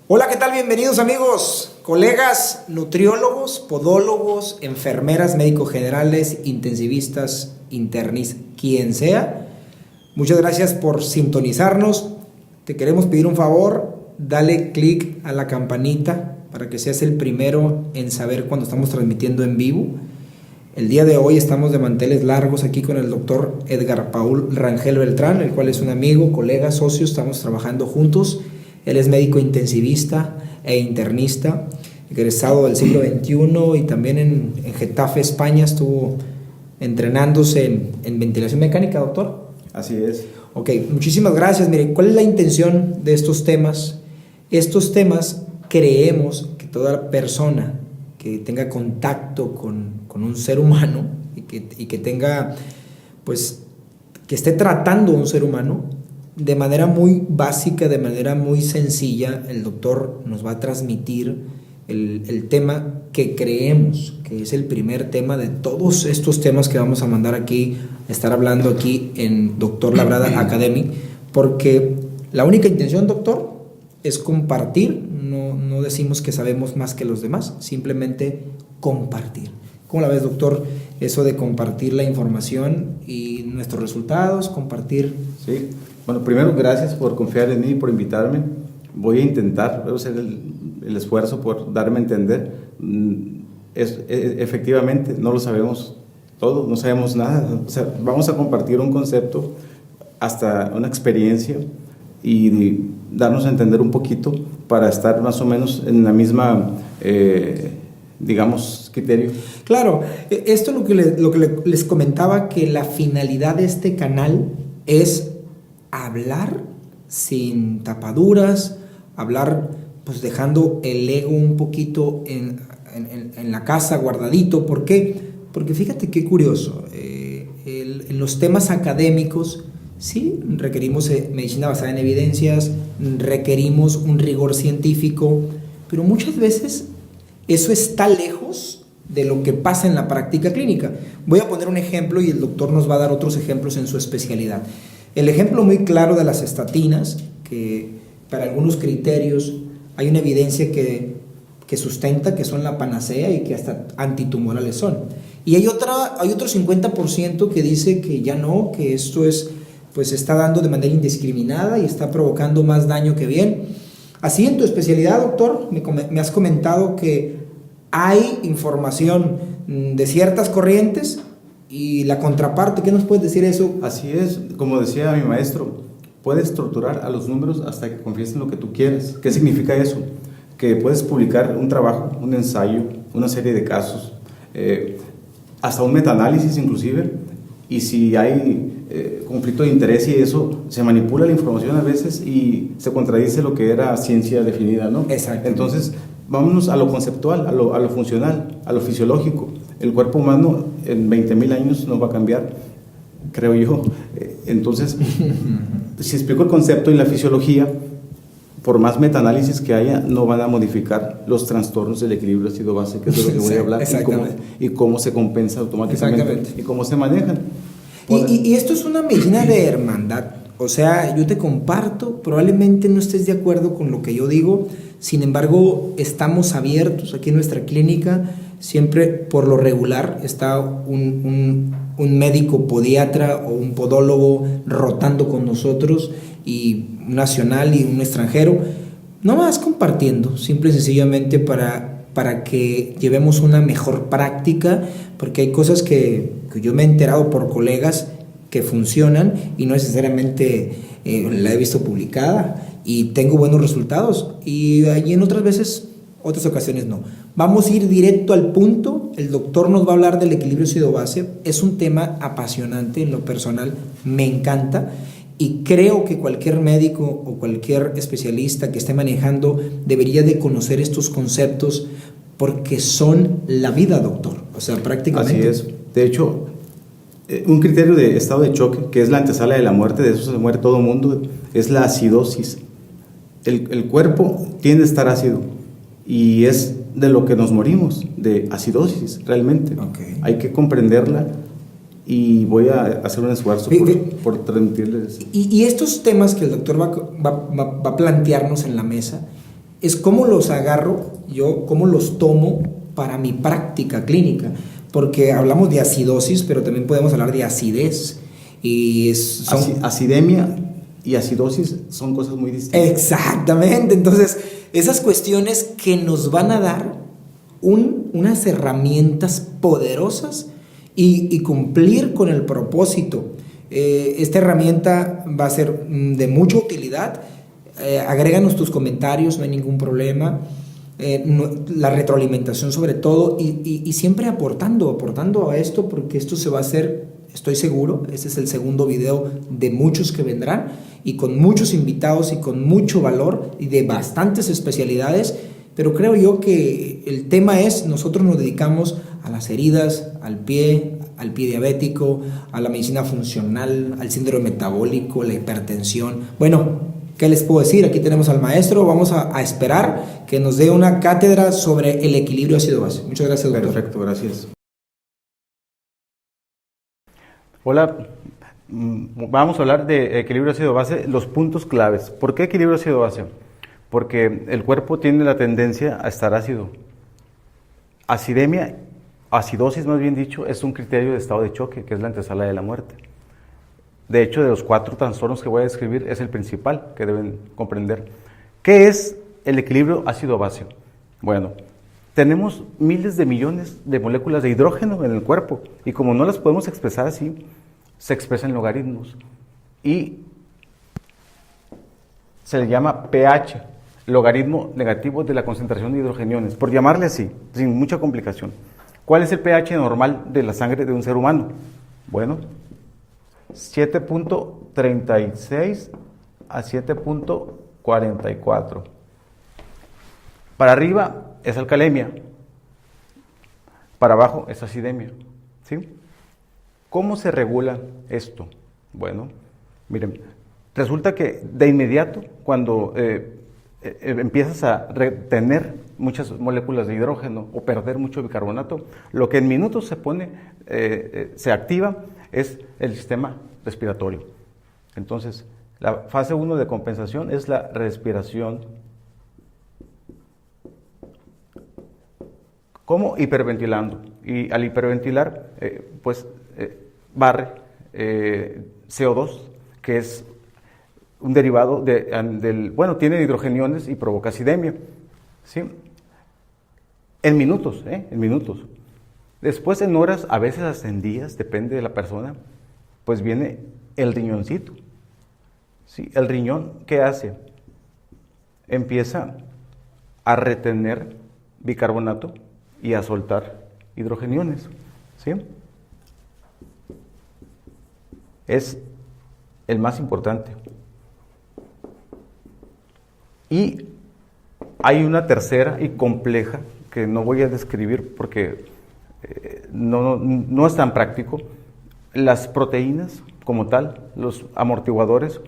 Hola, ¿qué tal? Bienvenidos amigos, colegas, nutriólogos, podólogos, enfermeras, médicos generales, intensivistas, internistas, quien sea. Muchas gracias por sintonizarnos. Te queremos pedir un favor, dale clic a la campanita para que seas el primero en saber cuando estamos transmitiendo en vivo. El día de hoy estamos de manteles largos aquí con el doctor Edgar Paul Rangel Beltrán, el cual es un amigo, colega, socio, estamos trabajando juntos. Él es médico intensivista e internista, egresado del siglo XXI y también en Getafe, España, estuvo entrenándose en ventilación mecánica, doctor. Así es. Ok, muchísimas gracias. Mire, ¿cuál es la intención de estos temas? Estos temas creemos que toda persona que tenga contacto con un ser humano y que tenga, pues, que esté tratando a un ser humano, de manera muy básica, de manera muy sencilla, el doctor nos va a transmitir el tema que creemos que es el primer tema de todos estos temas que vamos a mandar aquí, estar hablando aquí en Doctor Labrada Academy, porque la única intención, doctor, es compartir. No decimos que sabemos más que los demás, simplemente compartir. ¿Cómo la ves, doctor? Eso de compartir la información y nuestros resultados, compartir. Sí. Bueno, primero, gracias por confiar en mí y por invitarme. Voy a hacer el esfuerzo por darme a entender. Efectivamente, no lo sabemos todo, no sabemos nada. O sea, vamos a compartir un concepto, hasta una experiencia, y darnos a entender un poquito para estar más o menos en la misma, digamos, criterio. Claro, esto es lo que les comentaba, que la finalidad de este canal es hablar sin tapaduras, hablar pues dejando el ego un poquito en la casa guardadito. ¿Por qué? Porque fíjate qué curioso, en los temas académicos sí requerimos medicina basada en evidencias, requerimos un rigor científico, pero muchas veces eso está lejos de lo que pasa en la práctica clínica. Voy a poner un ejemplo y el doctor nos va a dar otros ejemplos en su especialidad. El ejemplo muy claro de las estatinas, que para algunos criterios hay una evidencia que sustenta que son la panacea y que hasta antitumorales son. Y hay otro 50% que dice que ya no, que esto pues está dando de manera indiscriminada y está provocando más daño que bien. Así en tu especialidad, doctor, me has comentado que hay información de ciertas corrientes y la contraparte. ¿Qué nos puedes decir eso? Así es, como decía mi maestro, puedes torturar a los números hasta que confiesen lo que tú quieras. ¿Qué significa eso? Que puedes publicar un trabajo, un ensayo, una serie de casos, hasta un metaanálisis inclusive, y si hay conflicto de interés y eso, se manipula la información a veces y se contradice lo que era ciencia definida, ¿no? Exacto. Entonces, vámonos a lo conceptual, a lo funcional, a lo fisiológico. El cuerpo humano en 20,000 años no va a cambiar, creo yo. Entonces, si explico el concepto y la fisiología, por más metaanálisis que haya, no van a modificar los trastornos del equilibrio ácido-base, que es de lo que voy a hablar, y cómo se compensa automáticamente y cómo se manejan. Y esto es una medicina de hermandad. O sea, yo te comparto, probablemente no estés de acuerdo con lo que yo digo, sin embargo, estamos abiertos aquí en nuestra clínica. Siempre, por lo regular, está un médico podiatra o un podólogo rotando con nosotros, y un nacional y un extranjero, no más compartiendo, simple y sencillamente para que llevemos una mejor práctica, porque hay cosas que yo me he enterado por colegas que funcionan y no necesariamente la he visto publicada y tengo buenos resultados, y allí en otras ocasiones no. Vamos a ir directo al punto. El doctor nos va a hablar del equilibrio ácido-base. Es un tema apasionante, en lo personal me encanta, y creo que cualquier médico o cualquier especialista que esté manejando debería de conocer estos conceptos, porque son la vida, doctor. O sea, prácticamente. Así es. De hecho, un criterio de estado de choque, que es la antesala de la muerte, de eso se muere todo el mundo, es la acidosis. El cuerpo tiende a estar ácido y es de lo que nos morimos, de acidosis, realmente. Okay. Hay que comprenderla y voy a hacer un esfuerzo por transmitirles. Y estos temas que el doctor va a plantearnos en la mesa, es cómo los agarro yo, cómo los tomo para mi práctica clínica, porque hablamos de acidosis, pero también podemos hablar de acidez. Y acidemia y acidosis son cosas muy distintas. Exactamente, entonces esas cuestiones que nos van a dar unas herramientas poderosas y cumplir con el propósito. Esta herramienta va a ser de mucha utilidad. Agréganos tus comentarios, no hay ningún problema. La retroalimentación sobre todo y siempre aportando a esto, porque esto se va a hacer, estoy seguro, este es el segundo video de muchos que vendrán y con muchos invitados y con mucho valor y de bastantes especialidades, pero creo yo que el tema es, nosotros nos dedicamos a las heridas, al pie diabético, a la medicina funcional, al síndrome metabólico, la hipertensión. Bueno, ¿qué les puedo decir? Aquí tenemos al maestro, vamos a esperar que nos dé una cátedra sobre el equilibrio ácido-base. Muchas gracias, doctor. Perfecto, gracias. Hola, vamos a hablar de equilibrio ácido-base, los puntos claves. ¿Por qué equilibrio ácido-base? Porque el cuerpo tiene la tendencia a estar ácido. Acidemia, acidosis más bien dicho, es un criterio de estado de choque, que es la antesala de la muerte. De hecho, de los 4 trastornos que voy a describir, es el principal que deben comprender. ¿Qué es el equilibrio ácido-base? Bueno, tenemos miles de millones de moléculas de hidrógeno en el cuerpo y como no las podemos expresar así, se expresan logaritmos y se le llama pH, logaritmo negativo de la concentración de hidrogeniones, por llamarle así, sin mucha complicación. ¿Cuál es el pH normal de la sangre de un ser humano? Bueno, 7.36 a 7.44. Para arriba es alcalemia, para abajo es acidemia, ¿sí? ¿Cómo se regula esto? Bueno, miren, resulta que de inmediato cuando empiezas a retener muchas moléculas de hidrógeno o perder mucho bicarbonato, lo que en minutos se activa es el sistema respiratorio. Entonces, la fase 1 de compensación es la respiración. ¿Cómo? Hiperventilando. Y al hiperventilar, barre CO2, que es un derivado tiene hidrogeniones y provoca acidemia, ¿sí? En minutos. Después, en horas, a veces hasta en días, depende de la persona, pues viene el riñoncito, ¿sí? El riñón, ¿qué hace? Empieza a retener bicarbonato y a soltar hidrogeniones, ¿sí? Es el más importante. Y hay una tercera y compleja que no voy a describir porque no es tan práctico. Las proteínas como tal, los amortiguadores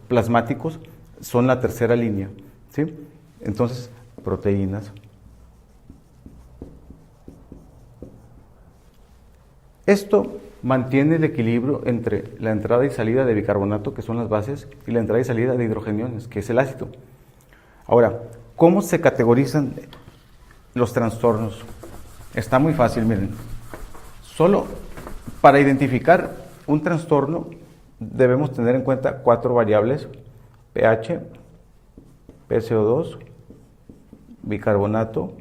plasmáticos son la tercera línea, ¿sí? Entonces, proteínas. Esto mantiene el equilibrio entre la entrada y salida de bicarbonato, que son las bases, y la entrada y salida de hidrogeniones, que es el ácido. Ahora, ¿cómo se categorizan los trastornos? Está muy fácil, miren. Solo para identificar un trastorno debemos tener en cuenta 4 variables: pH, PCO2, bicarbonato,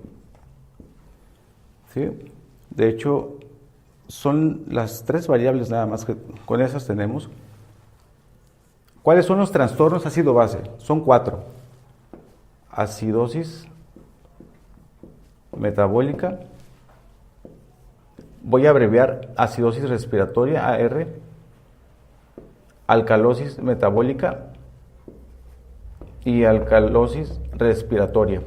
¿sí? De hecho, son las 3 variables nada más que con esas tenemos. ¿Cuáles son los trastornos ácido-base? Son 4. Acidosis metabólica, voy a abreviar acidosis respiratoria, AR, alcalosis metabólica y alcalosis respiratoria.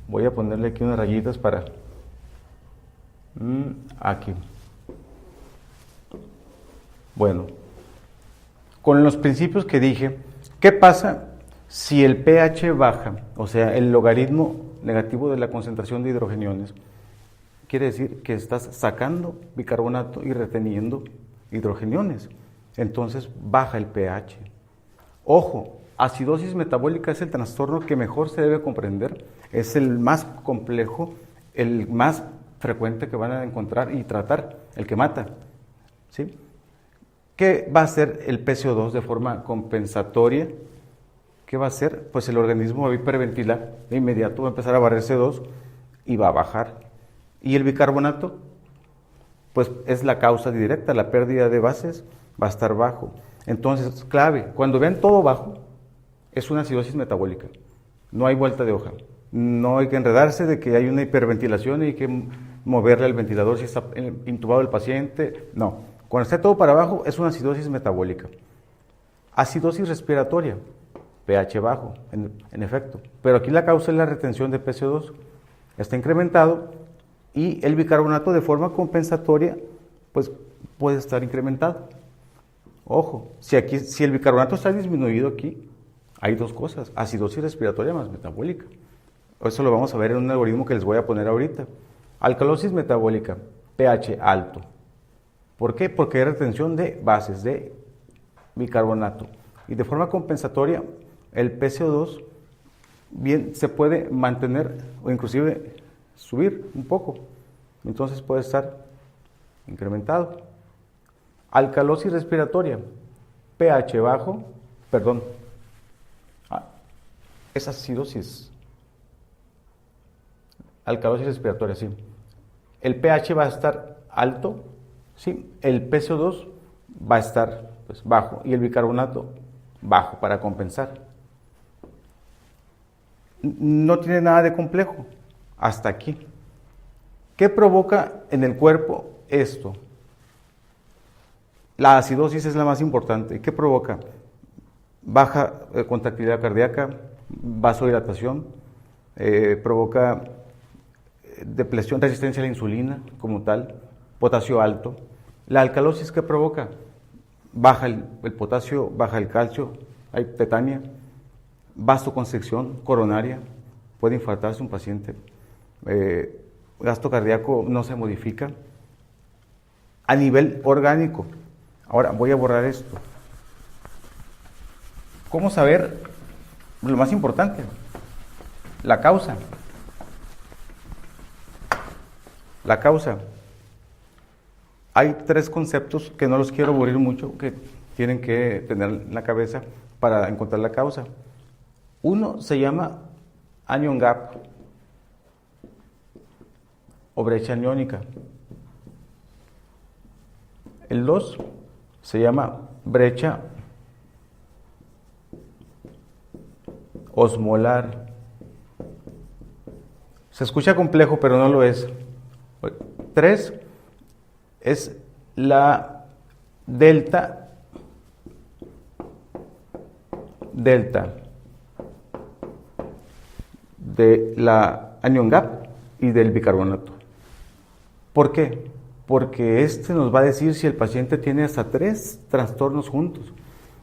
Voy a ponerle aquí unas rayitas para... aquí. Bueno, con los principios que dije, ¿qué pasa si el pH baja? O sea, el logaritmo negativo de la concentración de hidrogeniones. Quiere decir que estás sacando bicarbonato y reteniendo hidrogeniones. Entonces baja el pH. Ojo, acidosis metabólica es el trastorno que mejor se debe comprender, es el más complejo, el más frecuente que van a encontrar y tratar, el que mata, ¿sí? ¿Qué va a hacer el PCO2 de forma compensatoria? ¿Qué va a hacer? Pues el organismo va a hiperventilar, de inmediato va a empezar a barrer CO2 y va a bajar. ¿Y el bicarbonato? Pues es la causa directa, la pérdida de bases va a estar bajo. Entonces, clave, cuando vean todo bajo, es una acidosis metabólica. No hay vuelta de hoja. No hay que enredarse de que hay una hiperventilación y hay que moverle al ventilador si está intubado el paciente. No, cuando esté todo para abajo es una acidosis metabólica. Acidosis respiratoria, pH bajo, en efecto. Pero aquí la causa es la retención de PCO2. Está incrementado y el bicarbonato de forma compensatoria pues puede estar incrementado. Ojo, si el bicarbonato está disminuido aquí, hay dos cosas, acidosis respiratoria más metabólica. Eso lo vamos a ver en un algoritmo que les voy a poner ahorita. Alcalosis metabólica, pH alto. ¿Por qué? Porque hay retención de bases de bicarbonato. Y de forma compensatoria, el PCO2 bien se puede mantener o inclusive subir un poco. Entonces puede estar incrementado. Alcalosis respiratoria, pH bajo, es acidosis. Alcalosis respiratoria, sí. El pH va a estar alto, sí. El PCO2 va a estar pues, bajo y el bicarbonato bajo para compensar. No tiene nada de complejo hasta aquí. ¿Qué provoca en el cuerpo esto? La acidosis es la más importante. ¿Qué provoca? Baja contractilidad cardíaca, vasodilatación, provoca depresión, resistencia a la insulina como tal, potasio alto. La alcalosis, ¿qué provoca? Baja el potasio, baja el calcio, hay tetania, vasoconstricción coronaria, puede infartarse un paciente, gasto cardíaco no se modifica. A nivel orgánico, ahora voy a borrar esto. ¿Cómo saber lo más importante? La causa. La causa. Hay tres conceptos que no los quiero aburrir mucho, que tienen que tener en la cabeza para encontrar la causa. Uno se llama anion gap o brecha aniónica. El 2 se llama brecha osmolar. Se escucha complejo, pero no lo es. 3 es la delta de la anion gap y del bicarbonato. ¿Por qué? Porque este nos va a decir si el paciente tiene hasta 3 trastornos juntos.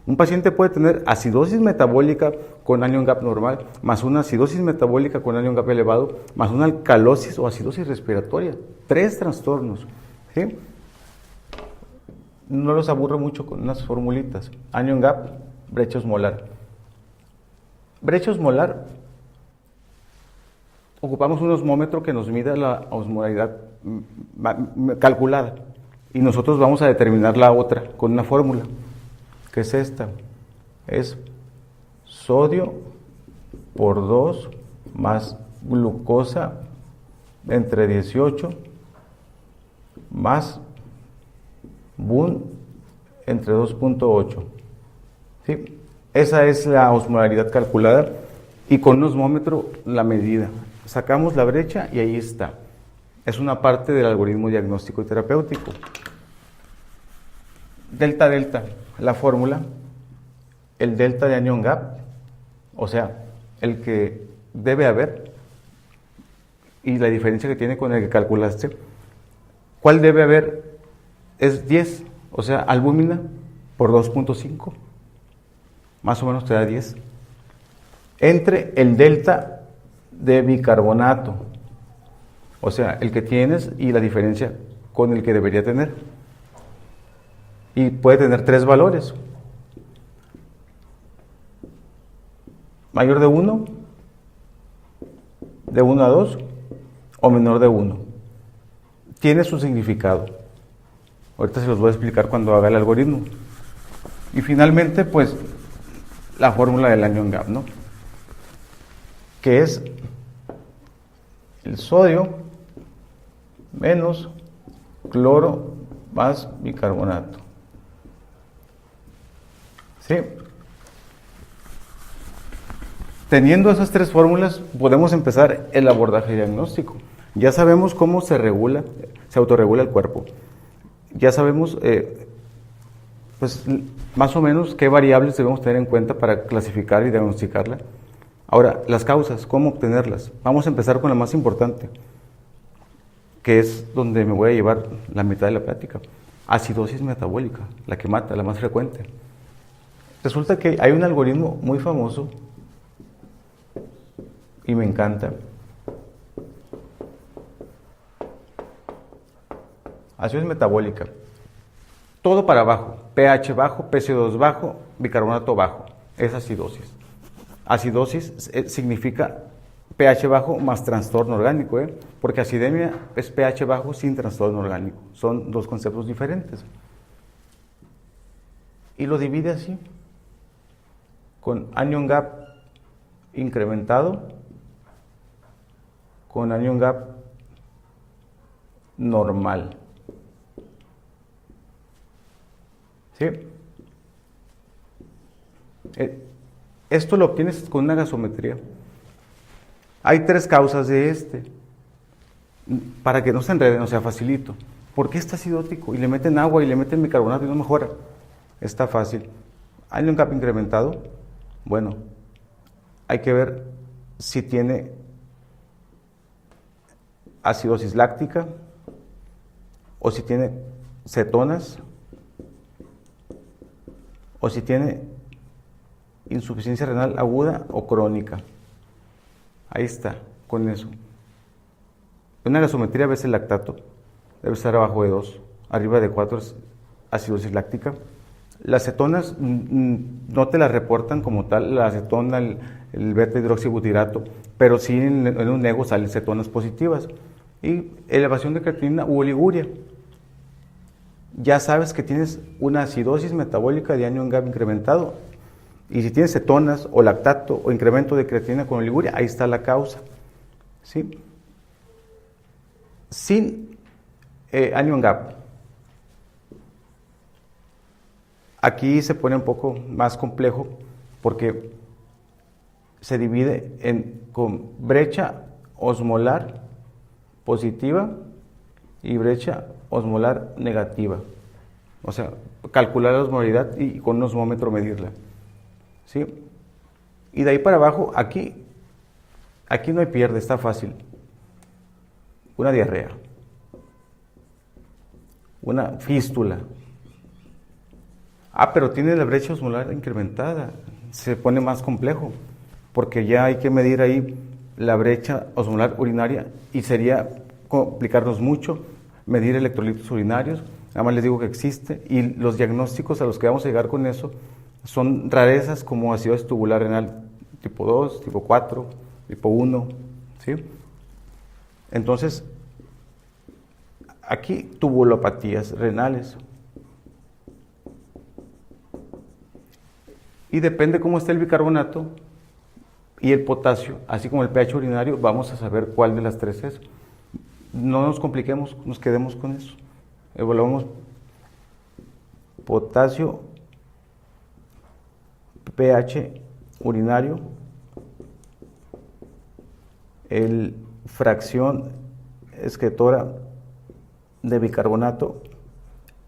Un paciente puede tener acidosis metabólica con anion gap normal, más una acidosis metabólica con anion gap elevado, más una alcalosis o acidosis respiratoria. 3 trastornos. ¿Sí? No los aburro mucho con unas formulitas. Anion gap, brecha osmolar. Brecha osmolar, ocupamos un osmómetro que nos mida la osmolaridad calculada y nosotros vamos a determinar la otra con una fórmula, que es esta. Es sodio por 2 más glucosa entre 18 más BUN entre 2.8. ¿Sí? Esa es la osmolaridad calculada y con un osmómetro la medida. Sacamos la brecha y ahí está. Es una parte del algoritmo diagnóstico y terapéutico. Delta, la fórmula, el delta de anion gap, o sea, el que debe haber y la diferencia que tiene con el que calculaste. ¿Cuál debe haber? Es 10, o sea, albúmina por 2.5, más o menos te da 10, entre el delta de bicarbonato, o sea, el que tienes y la diferencia con el que debería tener. Y puede tener 3 valores. mayor de 1 a 2 o menor de 1. Tiene su significado. Ahorita se los voy a explicar cuando haga el algoritmo. Y finalmente, pues, la fórmula del anion gap, ¿no? Que es el sodio menos cloro más bicarbonato. ¿Sí? Teniendo esas tres fórmulas, podemos empezar el abordaje diagnóstico. Ya sabemos cómo se autorregula el cuerpo. Ya sabemos, pues, más o menos qué variables debemos tener en cuenta para clasificar y diagnosticarla. Ahora, las causas, ¿cómo obtenerlas? Vamos a empezar con la más importante, que es donde me voy a llevar la mitad de la plática. Acidosis metabólica, la que mata, la más frecuente. Resulta que hay un algoritmo muy famoso y me encanta. Acidosis metabólica. Todo para abajo. pH bajo, PCO2 bajo, bicarbonato bajo. Es acidosis. Acidosis significa pH bajo más trastorno orgánico, porque acidemia es pH bajo sin trastorno orgánico. Son dos conceptos diferentes. Y lo divide así, con anion gap incrementado, con anion gap normal. ¿Sí? Esto lo obtienes con una gasometría. Hay tres causas de para que no se enreden, o sea, facilito. ¿Por qué está acidótico? Y le meten agua y le meten bicarbonato y no mejora. Está fácil. Anion gap incrementado. Bueno, hay que ver si tiene acidosis láctica o si tiene cetonas o si tiene insuficiencia renal aguda o crónica. Ahí está, con eso. Una gasometría ves el lactato, debe estar abajo de 2, arriba de 4 es acidosis láctica. Las cetonas no te las reportan como tal, la acetona, el beta-hidroxibutirato, pero sí en un nego salen cetonas positivas. Y elevación de creatinina u oliguria. Ya sabes que tienes una acidosis metabólica de anion gap incrementado. Y si tienes cetonas o lactato o incremento de creatinina con oliguria, ahí está la causa. ¿Sí? Sin anion gap. Aquí se pone un poco más complejo porque se divide con brecha osmolar positiva y brecha osmolar negativa. O sea, calcular la osmolaridad y con un osmómetro medirla. ¿Sí? Y de ahí para abajo, aquí no hay pierde, está fácil. Una diarrea, una fístula. Pero tiene la brecha osmolar incrementada. Se pone más complejo, porque ya hay que medir ahí la brecha osmolar urinaria y sería complicarnos mucho medir electrolitos urinarios. Nada más les digo que existe y los diagnósticos a los que vamos a llegar con eso son rarezas como acidosis tubular renal tipo 2, tipo 4, tipo 1, ¿sí? Entonces, aquí tubulopatías renales. Y depende cómo esté el bicarbonato y el potasio, así como el pH urinario, vamos a saber cuál de las tres es. No nos compliquemos, nos quedemos con eso. Evaluamos potasio, pH urinario, el fracción excretora de bicarbonato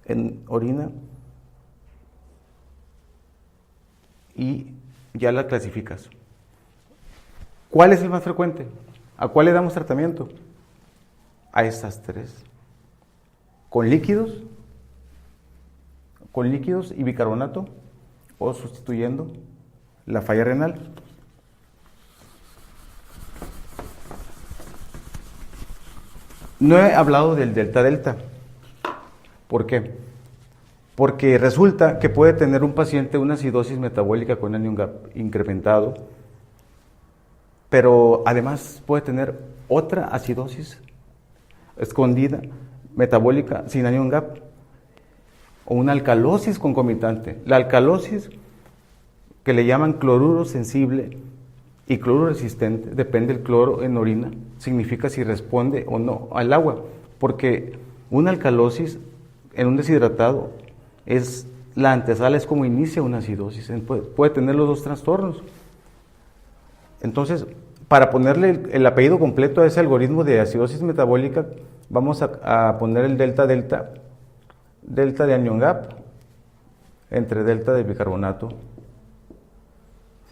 en orina y ya la clasificas. ¿Cuál es el más frecuente? ¿A cuál le damos tratamiento? A estas tres. Con líquidos y bicarbonato o sustituyendo la falla renal. No he hablado del delta-delta. ¿Por qué? Porque resulta que puede tener un paciente una acidosis metabólica con anion gap incrementado pero además puede tener otra acidosis escondida, metabólica, sin anion gap, o una alcalosis concomitante. La alcalosis, que le llaman cloruro sensible y cloruro resistente, depende del cloro en orina, significa si responde o no al agua, porque una alcalosis en un deshidratado es la antesala, es como inicia una acidosis, puede tener los dos trastornos. Entonces, para ponerle el apellido completo a ese algoritmo de acidosis metabólica, vamos a poner el delta de anion gap entre delta de bicarbonato.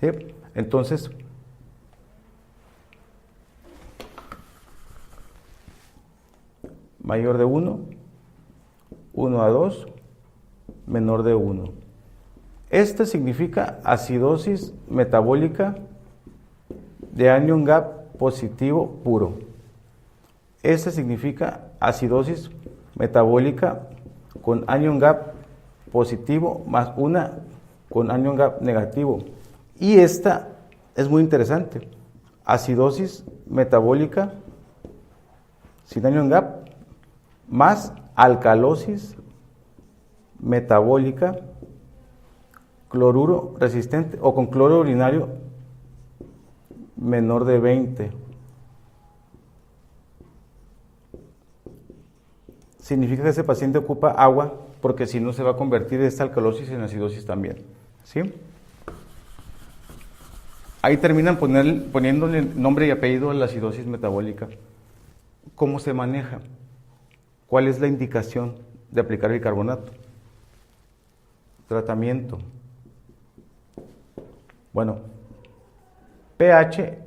¿Sí? Entonces, mayor de 1, 1 a 2, menor de 1. Este significa acidosis metabólica de anion gap positivo puro. Este significa acidosis metabólica con anion gap positivo más una con anion gap negativo. Y esta es muy interesante. Acidosis metabólica sin anion gap más alcalosis metabólica cloruro resistente o con cloro urinario menor de 20. Significa que ese paciente ocupa agua, porque si no se va a convertir esta alcalosis en acidosis también. ¿Sí? Ahí terminan poniéndole nombre y apellido a la acidosis metabólica. ¿Cómo se maneja? ¿Cuál es la indicación de aplicar bicarbonato? Tratamiento. Bueno, pH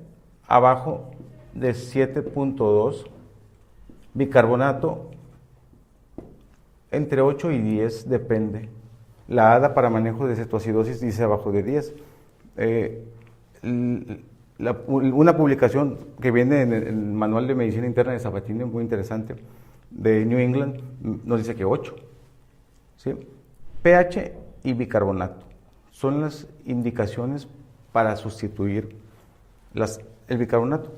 abajo de 7.2, bicarbonato entre 8 y 10, depende. La ADA para manejo de cetoacidosis dice abajo de 10. Una publicación que viene en el Manual de Medicina Interna de Sabatini, muy interesante, de New England, nos dice que 8. ¿Sí? pH y bicarbonato son las indicaciones para sustituir el bicarbonato.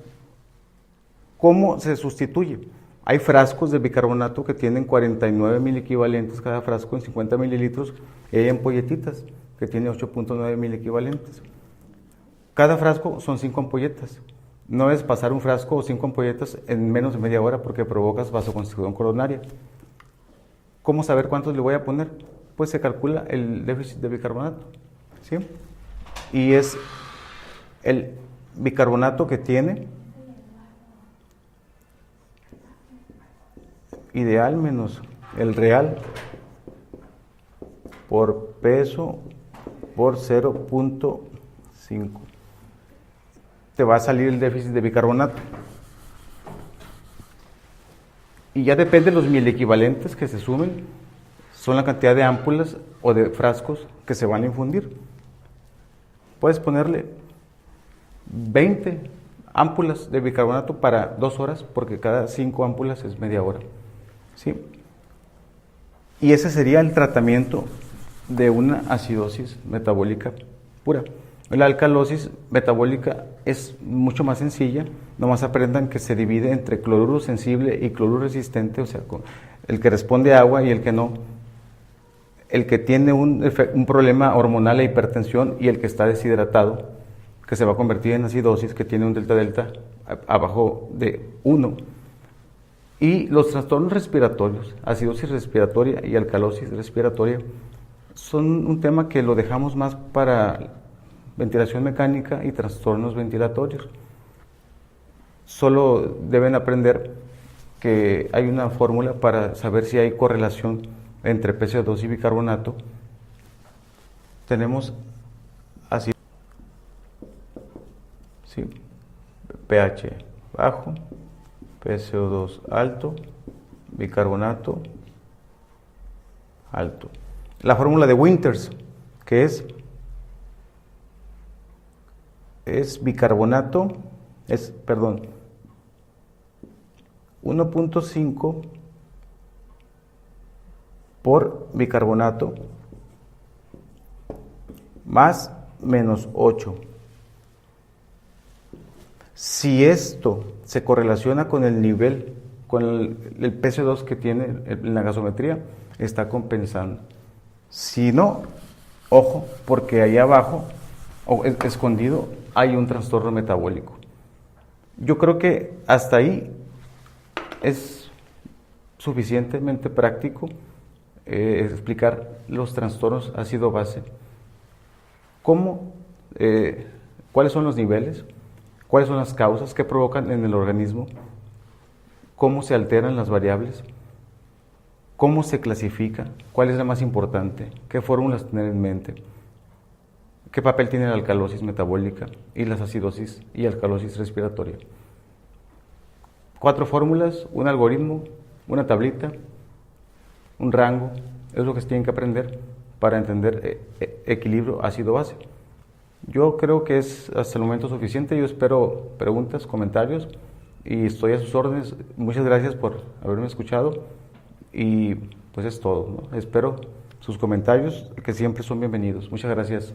¿Cómo se sustituye? Hay frascos de bicarbonato que tienen 49 miliequivalentes cada frasco en 50 mililitros, y hay ampolletitas que tienen 8.9 miliequivalentes. Cada frasco son 5 ampolletas. No es pasar un frasco o 5 ampolletas en menos de media hora porque provocas vasoconstricción coronaria. ¿Cómo saber cuántos le voy a poner? Pues se calcula el déficit de bicarbonato, ¿sí? Y es el bicarbonato que tiene ideal menos el real por peso por 0.5. Te va a salir el déficit de bicarbonato. Y ya depende de los miliequivalentes que se sumen, son la cantidad de ámpulas o de frascos que se van a infundir. Puedes ponerle 20 ámpulas de bicarbonato para 2 horas, porque cada 5 ámpulas es media hora. ¿Sí? Y ese sería el tratamiento de una acidosis metabólica pura. La alcalosis metabólica es mucho más sencilla, nomás aprendan que se divide entre cloruro sensible y cloruro resistente, o sea, el que responde a agua y el que no. El que tiene un problema hormonal e hipertensión y el que está deshidratado, que se va a convertir en acidosis, que tiene un delta abajo de 1. Y los trastornos respiratorios, acidosis respiratoria y alcalosis respiratoria, son un tema que lo dejamos más para ventilación mecánica y trastornos ventilatorios. Solo deben aprender que hay una fórmula para saber si hay correlación entre PCO2 y bicarbonato. Tenemos así, ¿sí? pH bajo, PCO2 alto, bicarbonato alto. La fórmula de Winters, que es bicarbonato, 1.5 por bicarbonato más menos 8. Si esto se correlaciona con el nivel, con el PC2 que tiene en la gasometría, está compensando. Si no, ojo, porque ahí abajo, o escondido, hay un trastorno metabólico. Yo creo que hasta ahí es suficientemente práctico explicar los trastornos ácido-base. ¿Cuáles son los niveles? ¿Cuáles son las causas que provocan en el organismo? ¿Cómo se alteran las variables? ¿Cómo se clasifica? ¿Cuál es la más importante? ¿Qué fórmulas tener en mente? ¿Qué papel tiene la alcalosis metabólica y la acidosis y alcalosis respiratoria? 4 fórmulas, un algoritmo, una tablita, un rango, es lo que se tienen que aprender para entender equilibrio ácido-base. Yo creo que es hasta el momento suficiente. Yo espero preguntas, comentarios y estoy a sus órdenes. Muchas gracias por haberme escuchado y pues es todo, ¿no? Espero sus comentarios que siempre son bienvenidos. Muchas gracias.